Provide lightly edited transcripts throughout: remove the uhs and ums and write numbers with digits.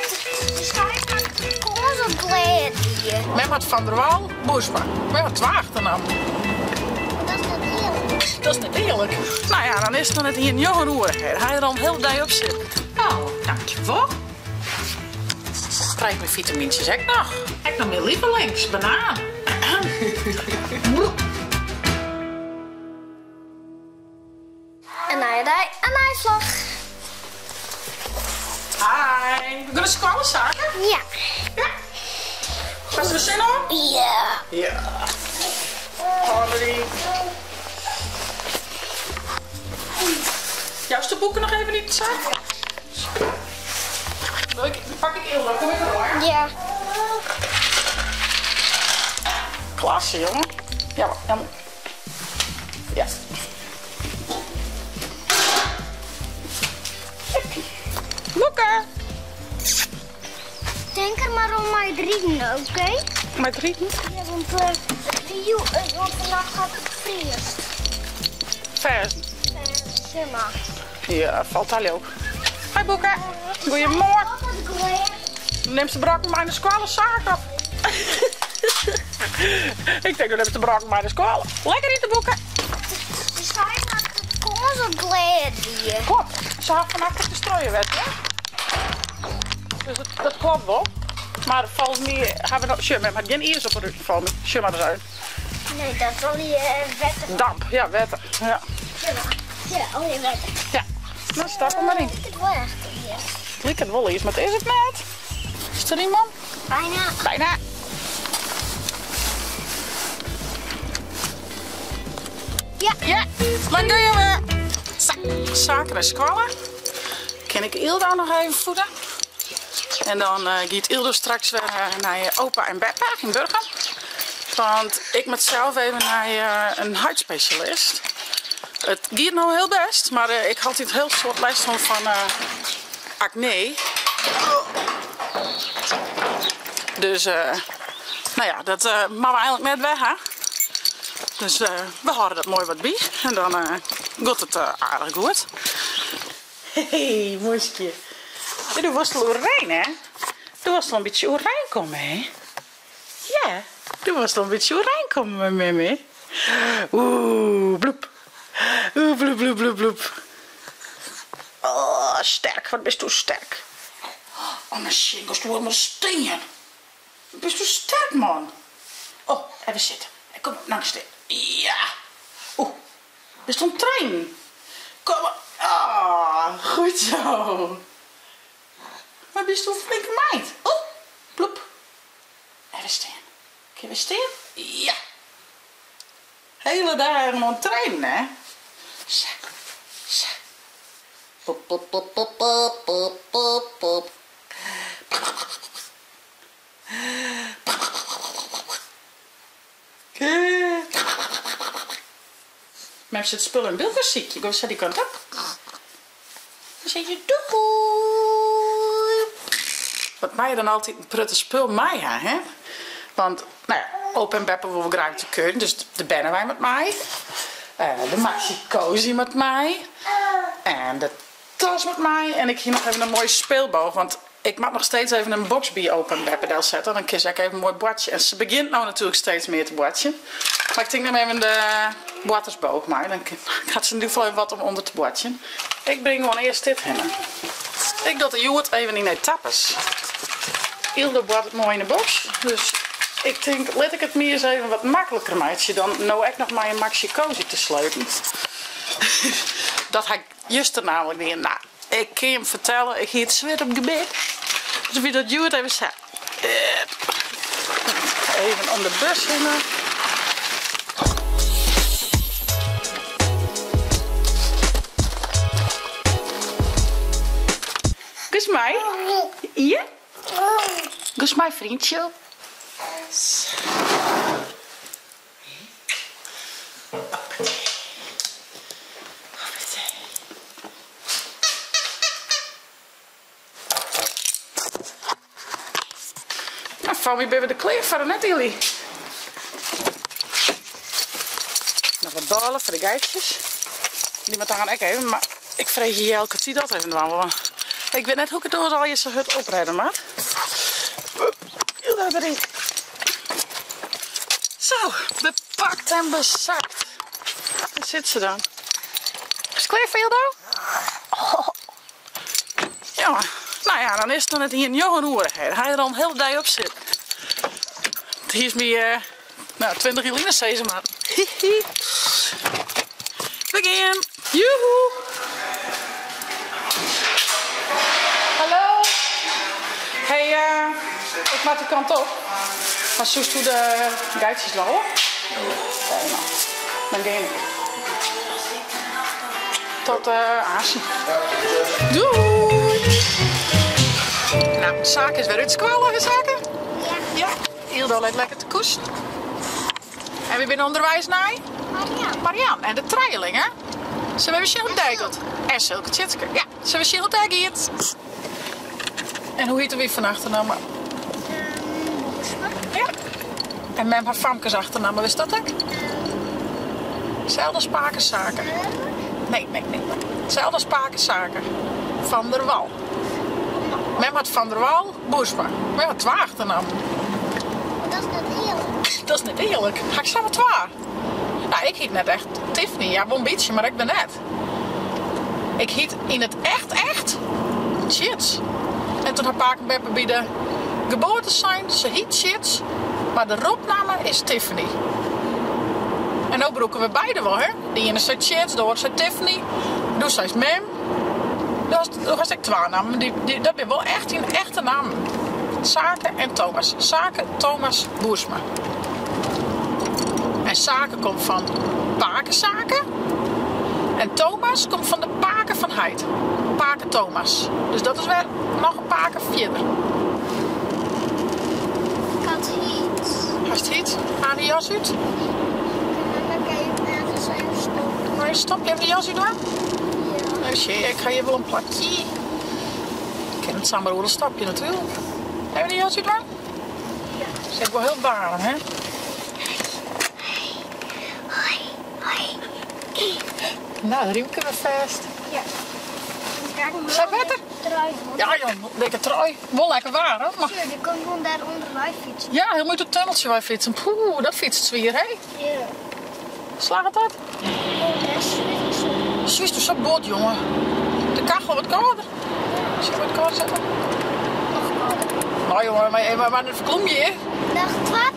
De schijf maakt de kozen blij hier. Mehmet van der Wal, Boersma. Mehmet 2 achternaam. Dat is niet eerlijk. Dat is niet eerlijk. Nou ja, dan is het dan net hier een jonge roerigheid. Hij er al een hele dag op zit. Oh, dankjewel. Krijg mijn vitamintjes ook nog. Ik nog mijn lievelings, banaan. En hij vlog. Hi. We gaan squallen zaken? Ja. Ja. Gaat er zin op? Ja. Ja. Harry. Juist de boeken nog even niet te zaken? Dan pak ik Ilda, kom ik erdoor? Ja. Klasse, jongen. Ja, jammer. Ja. Boeken. Denk er maar om mij drinken, oké? Met rieten. Ja, want vandaag gaat het vriezen. Vers. Zeg maar. Ja, valt al ook. Hoi Boeken. Goedemorgen. Neem ze brak maar in de squallen zaak op. Ik denk dat heb de brak maar in de squallen. Lekker niet te Boeken. De schijf maakt het kozen blij hier. Klopt. Ze had vannacht de strooien werd, hè? Dus dat klopt wel. Maar volgens mij hebben we nog... Sure, maar geen eers op de rug van me. Sure, maar eruit. Nee, dat is al die wetten. Damp, ja, wetter. Ja. Ja, al die wetten. Ja. Nou, stap er maar in. Het wel echt hier. Het lijkt wel iets, maar het is het net. Is er iemand? Bijna. Bijna. Ja. Ja, dan gaan we. Zaken en squallen. Kan ik Ilda nog even voeden? En dan gaat Ilda straks weer naar opa en Beppa in Burger. Want ik moet zelf even naar een huidspecialist. Het gaat nou heel best, maar ik had dit heel soort last van acne. Dus, nou ja, dat mag we eigenlijk net weg, hè? Dus we houden dat mooi wat bij. En dan gaat het aardig goed. Hey, moesje. Du was al oranje, hè? Du was al een beetje oranje komen, hè? Ja, du was al een beetje oranje komen met me. Oeh, bloep. Oeh, bloep, bloep, bloep, bloep. Oh, sterk. Wat bist du sterk. Oh, mijn shingles, du helemaal steen. Bist du sterk, man? Oh, even zitten. Kom, langs de. Ja. Oeh, bist du een trein? Kom maar. Ah, goed zo. Maar bist du een flinke meid? Oh, bloep. Even staan. Kun je staan? Ja. Hele dagen aan het trainen, hè? Zo. Zo. Pop, pop, pop, pop, pop, pop, pop, pop. Maar je zit spullen in beeld ziek. Je gaat die kant op. Dan zeg je doei. Wat mij dan altijd een prutte spul mij, hè? Want, nou ja, opa en Beppe willen graag de keuken, dus de bennen wij met mij. De Maxi Cozy met mij. En de tas met mij. En ik hier nog even een mooie speelboog, want ik mag nog steeds even een boxbie open bij Beppe zetten. Dan kies ik even een mooi bordje. En ze begint nou natuurlijk steeds meer te bordje. Maar ik denk dan even de watersboog maar. Dan gaat ze nu wel even wat om onder te bordje. Ik breng gewoon eerst dit heen. Ik doe de joert even in de tappes. Ilde wordt het mooi in de box. Dus ik denk, let ik het meer eens even wat makkelijker maatje dan nou echt nog maar een Maxi Cozy te slepen. Dat ga ik juist er namelijk weer. Nou, ik kan hem vertellen, ik hier het zweet op gebed. Dus wie dat joert even zegt. Even om de bus heen. Kus mij? Ja? Kus mij vriendje? Nou, van wie ben we de kleren voor net jullie? Nog wat ballen voor de geitjes. Die moet dan gaan ik even, maar ik vreeg je elke tijd dat even doen. Ik weet net hoe ik het door zal je zijn hut oprijden, maat. Daar erin. Zo, bepakt en bezakt. Waar zit ze dan? Is het klaar voor je dan? Oh. Ja, nou ja, dan is het dan net hier een jonge oerigheid. Hij er al een hele dag op zit. Hier is mijn 20 Jelina deze man. Begin. Joehoe. Hallo. Hey, ik maak de kant op. Maar zoest hoe de geitjes lopen? Ja. Dan ga ik. Tot Asie. Doei. Nou, de zaak is weer uitskwallen, zaken? Ja. Ja. Hilda leidt lekker te koesten. En wie bent onderwijs naar? Marianne. Marianne en de trailing, hè? Ze hebben zich goed dijkeld. En Silke Tjitske. Ja, ze hebben zich goed dijkeld. En hoe heet er weer van achternaam? Ja. En met haar famkes achternaam, wist dat ook? Zelfde Spakenzaken. Nee. Zelfde Spakenzaken. Van der Wal. Met had Van der Wal, Boersma. Met had 2 achternaam. Dat is niet eerlijk. Dat is niet eerlijk. Ga ik samen 2? Nou, ik heet net echt Tiffany. Ja, wel een beetje, maar ik ben net. Ik heet in het echt Chits. En toen heb ik bij de geboorte zijn, ze heet Chits. Maar de roepnaam is Tiffany. En nu broeken we beide wel, hè? Die ene zei Chits, de andere zei Tiffany. Doe zei Mem. Dat was ik 2 namen. Dat ben wel echt een echte naam. Zaken en Thomas. Zaken, Thomas, Boersma. En Zaken komt van Pakenzaken. En Thomas komt van de Paken van Heid. Paken Thomas. Dus dat is weer nog een Paken verder. Ik had iets. Als het heet, aan de jas uit. En dan kan je nergens even stoppen. Maar stop, je even de jas uit hoor. Ja. Dus ik ga je wel een plakje. Ik ken het samen een stapje natuurlijk. Even de jas uit hoor. Ja. Dat is echt wel heel warm, hè? Hoi. Nou, de riem kunnen we vast. Ja. Is dat beter? Ja joh, lekker trui. Wel lekker warm, maar... Sure, je kan gewoon daar onderuit fietsen. Ja, heel moet het tunneltje waar fietsen. Poeh, dat fietst weer, hè? Ja. Slaat het uit? Oh, best fietsen. Zie je zo bot, jongen. De kachel wat kouder. Zal ik wat kouder zetten? Nog kouder. Nou jongen, maar dan verklom je, hè? Dag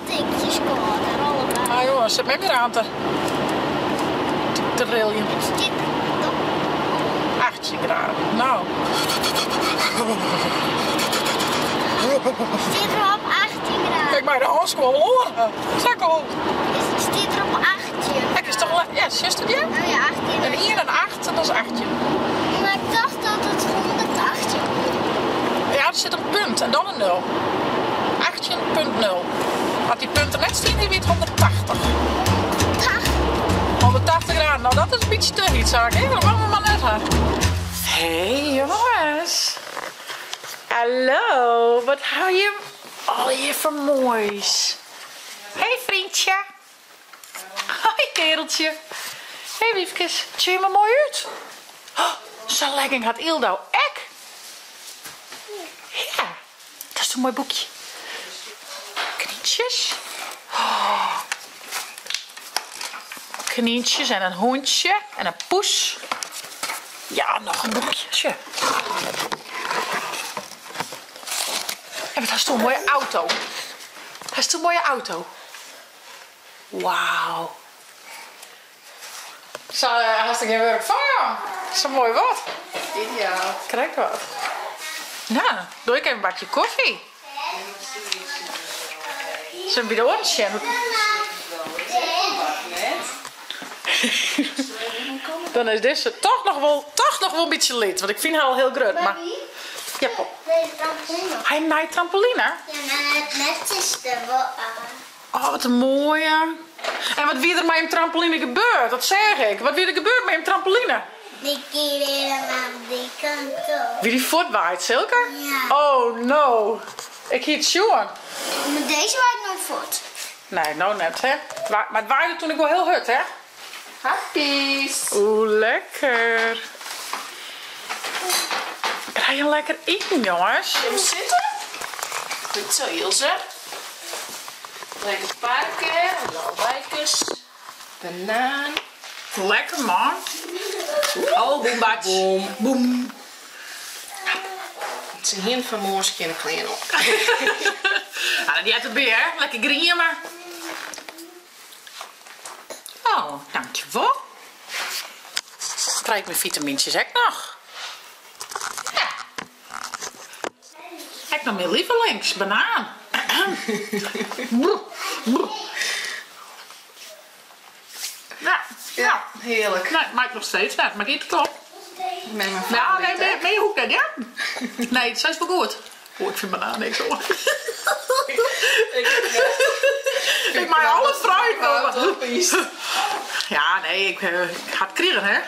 2 tikjes kouder, allebei. Nou jongen, zet mij weer aan te rillen. Dit, dat. 18 graden. Nou. Zit er op 18 graden. Kijk maar, de hand gewoon horen. Zak op. Is het zit er op 18? Kijk, is toch wel... Ja, 16 jaar? Oh ja, 18. En 1 en 8, dat is 18. Maar ik dacht dat het 118 was. Ja, er zit een punt en dan een 0. 18.0. Had die punten net staan, die weet 180. 180 graden, nou dat is een beetje te heet, zou ik even. Dat mag we maar net hebben. Hey jongens. Hallo, wat hou je al je voor moois? Hey vriendje. Hoi kereltje. Hey liefjes, zie je me mooi uit? Oh, zo'n legging had Ildo. Ek. Ja, dat is een mooi boekje. Knietjes. Oh. Knietjes en een hondje en een poes. Ja, nog een boekje. En wat is toch een mooie auto. Dat is toch een mooie auto. Wauw. Zo, hartstikke geen werk van jou. Dat is een mooi wat. Ideaal. Krijg wat. Nou, doe ik even een bakje koffie. Zullen we de oortje? Dan is deze toch nog wel een beetje lid. Want ik vind haar al heel groot. Maar... Ja, pop. Nee, trampoline. Hij naait trampoline. Ja, maar het net is er wel aan. Oh, wat een mooie. En wat wie er met een trampoline gebeurt, dat zeg ik. Wat wie er gebeurt met een trampoline? Die keer helemaal die kant op. Wie die voortwaait, Silke? Ja. Oh, no. Ik hiet Sjoen. Maar deze waait nooit voort. Nee, nou net, hè. Maar het waaide toen ik wel heel hut, hè. Happies. Oeh, lekker. Ga je lekker eten, jongens? Even zitten. Goed zo, Ilse. Lekker pakken, lalwijkers, banaan. Lekker, man. Oh, boembats. Boom. Boom. Het is een hint van morgen kunnen klein op. Ja, die uit de beer. Lekker grien, maar. Oh, dankjewel. Krijg ik mijn vitamintjes ook nog. Ja. Ik nog meer lievelings, banaan. Ja, ja. Heerlijk. Nee, maakt nog steeds net, maar eet het op. Met mijn Ja, favoriet, hè? nee, hoe dat, ja? Nee, het is wel goed. Oh, ik vind banaan niks hoor. Ik maak alles fruit komen. Ja, nee, ik ga het krijgen, hè.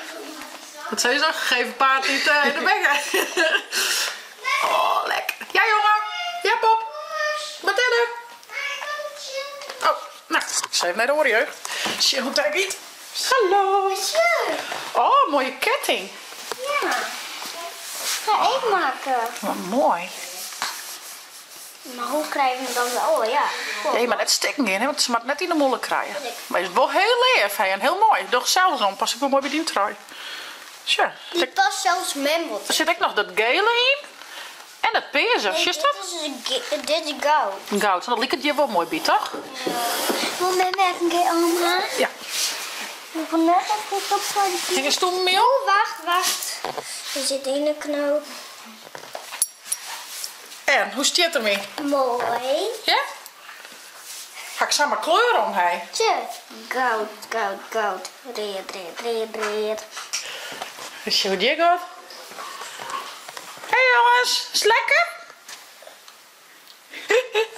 Wat zei je zo? Geef een paard niet de bekken. Oh, lekker. Ja, jongen. Ja, pop. Wat is er? Oh, nou, ze heeft naar de Oreo. Zie hoe dat niet? Hallo. Oh, mooie ketting. Ja. Ga ik maken. Wat mooi. Maar hoe krijgen we dan wel? Oh ja. Nee, maar net stikken in, hè, want ze mag net in de molen krijgen. Maar het is wel heel leeg, hè, en heel mooi. Doch zelfs om, pas ik wel mooi bij die trui. Tja, Die past zelfs membelt. er zit ook nog dat gele in. En dat peerse, zie je dat? Dit is goud. Goud, dat lijkt het je wel mooi bij, toch? Wil mijn werk een keer oma? Ja. Ik wil net even op voor die. Ging een stoel meel? Oh, wacht. Er zit in de knoop. En, hoe stiert ermee? Mooi. Ja? Ga ik samen kleuren om, hij. Tje. Goud. Red. Dus hoe die gaat? Hé jongens, is het lekker?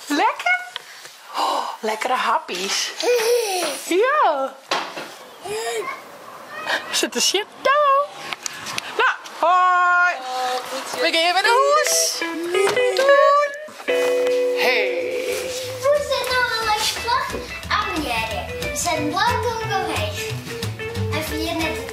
Lekker? Oh, lekkere happies. Ja. Zit er shit down. Nou, hoi. We gaan even naar huis. Doei. Hey. Hoe zit nou een lekker vlag? Abonneren. Zet een blauw doorheen. En via net het